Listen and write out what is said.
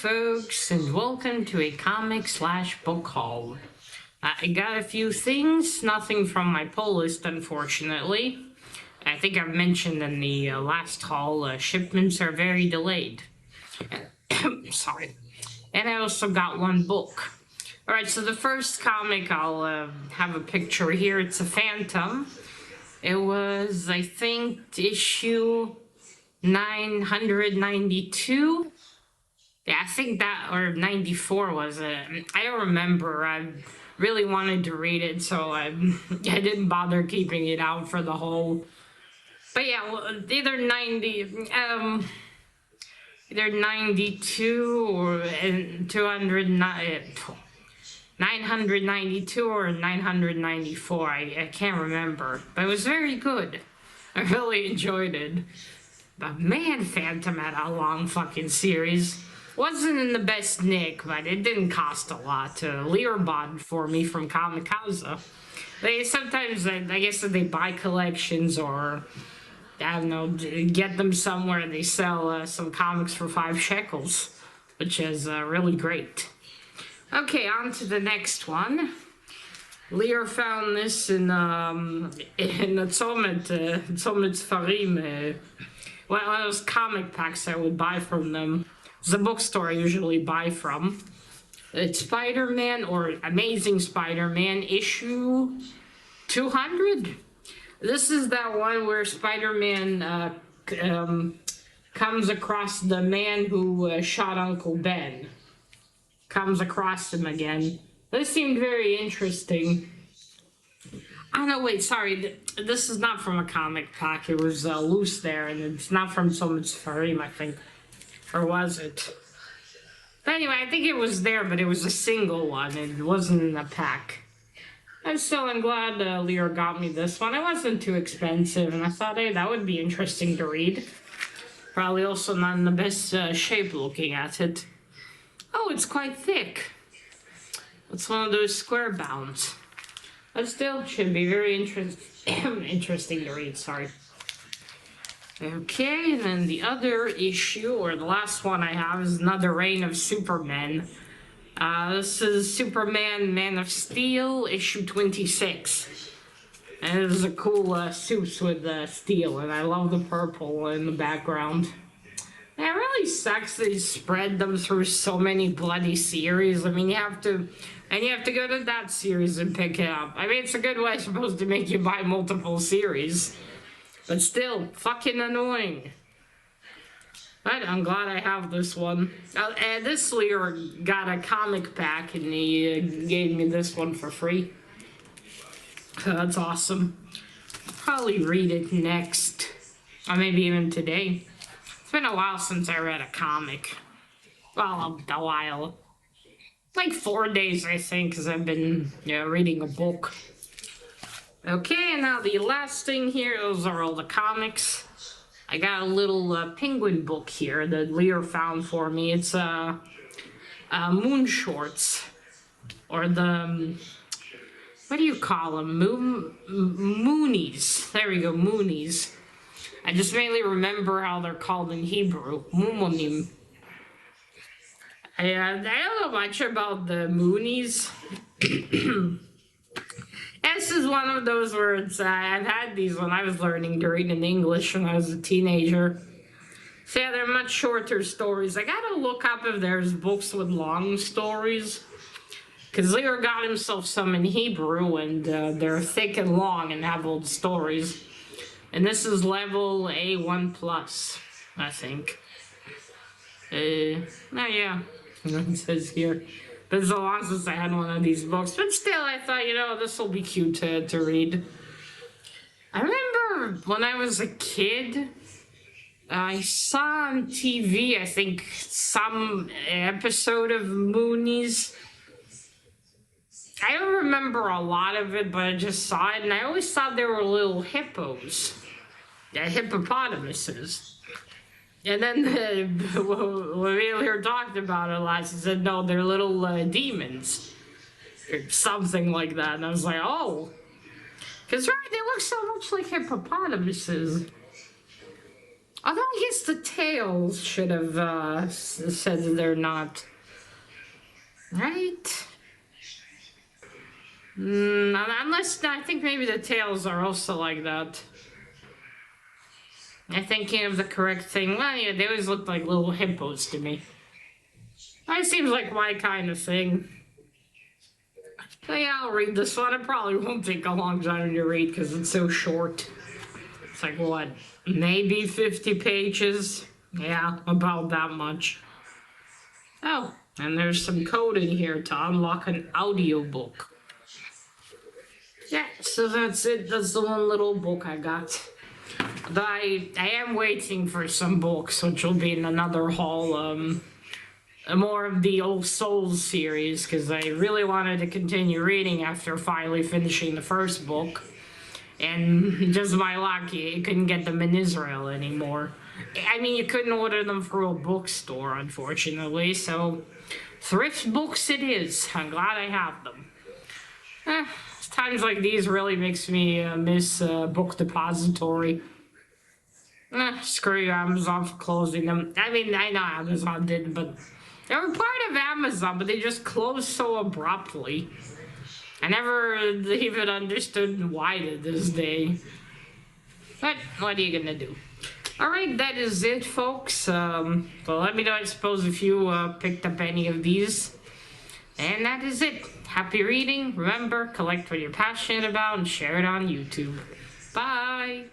folks, and welcome to a comic/book haul. I got a few things, nothing from my pull list, unfortunately. I think I've mentioned in the last haul, shipments are very delayed. Sorry. And I also got one book. Alright, so the first comic, I'll have a picture here. It's a Phantom. It was, I think, issue 992. Yeah, I think that, or 94 was it. I don't remember. I really wanted to read it, so I didn't bother keeping it out for the whole. But yeah, well, either 92 or 992 or 994. I can't remember, but it was very good. I really enjoyed it. But man, Phantom had a long fucking series. Wasn't in the best nick, but it didn't cost a lot. Lear bought for me from Kamikaze. They sometimes, I guess, they buy collections or, I don't know, get them somewhere and they sell some comics for 5 shekels, which is really great. Okay, on to the next one. Lear found this in the Tzomet Sfarim. One of those comic packs I would buy from them. It's a bookstore I usually buy from. It's Spider-Man, or Amazing Spider-Man, issue 200. This is that one where Spider-Man comes across the man who shot Uncle Ben. Comes across him again. This seemed very interesting. Oh no, wait, sorry. This is not from a comic pack. It was loose there, and it's not from Tzomet Sfarim, I think. Or was it? But anyway, I think it was there, but it was a single one. It wasn't in a pack. I'm glad Lear got me this one. It wasn't too expensive, and I thought, hey, that would be interesting to read. Probably also not in the best shape looking at it. Oh, it's quite thick. It's one of those square bounds. But still, should be very interesting to read, sorry. Okay, then the other issue, or the last one I have, is another Reign of Superman. This is Superman Man of Steel, issue 26. And it is a cool suits with steel, and I love the purple in the background. And it really sucks that he spread them through so many bloody series. I mean, you have to go to that series and pick it up. I mean, it's a good way, supposed to make you buy multiple series. But still, fucking annoying. But I'm glad I have this one. And this Lear got a comic pack, and he gave me this one for free. So that's awesome. I'll probably read it next. Or maybe even today. It's been a while since I read a comic. Well, a while. Like 4 days, I think, because I've been reading a book. Okay, and now the last thing here, those are all the comics. I got a little penguin book here that Lear found for me. It's Moon Shorts, or the, what do you call them? Moonies. There we go, Moonies. I just mainly remember how they're called in Hebrew. Moonim. I don't know much about the Moonies. This is one of those words, I've had these when I was learning to read in English when I was a teenager. So yeah, they're much shorter stories. I gotta look up if there's books with long stories. Because Lear got himself some in Hebrew, and they're thick and long and have old stories. And this is level A1+, I think. Oh yeah, it says here. But it's so long since I had one of these books. But still, I thought, this will be cute to read. I remember when I was a kid, I saw on TV, I think, some episode of Moonies. I don't remember a lot of it, but I just saw it, and I always thought they were little hippos. Hippopotamuses. And then when we were talking about it last, he said, no, they're little demons. Or something like that. And I was like, oh. Because, right, they look so much like hippopotamuses. Although I guess the Tales should have said that they're not. Right? Unless, I think maybe the Tales are also like that. I'm thinking of the correct thing. Well, yeah, they always look like little hippos to me. That seems like my kind of thing. So yeah, I'll read this one. It probably won't take a long time to read because it's so short. It's like, what, maybe 50 pages? Yeah, about that much. Oh, and there's some code in here to unlock an audiobook. Yeah, so that's it. That's the one little book I got. Though I am waiting for some books, which will be in another haul, more of the Old Souls series, because I really wanted to continue reading after finally finishing the first book. And just by luck, you couldn't get them in Israel anymore. I mean, you couldn't order them through a bookstore, unfortunately, so thrift books it is. I'm glad I have them. Times like these really makes me miss Book Depository. Screw you, Amazon, for closing them. I mean, I know Amazon did, but they were part of Amazon, but they just closed so abruptly. I never even understood why to this day. But what are you gonna do? Alright, that is it, folks. So let me know, I suppose, if you picked up any of these. And that is it. Happy reading. Remember, collect what you're passionate about and share it on YouTube. Bye!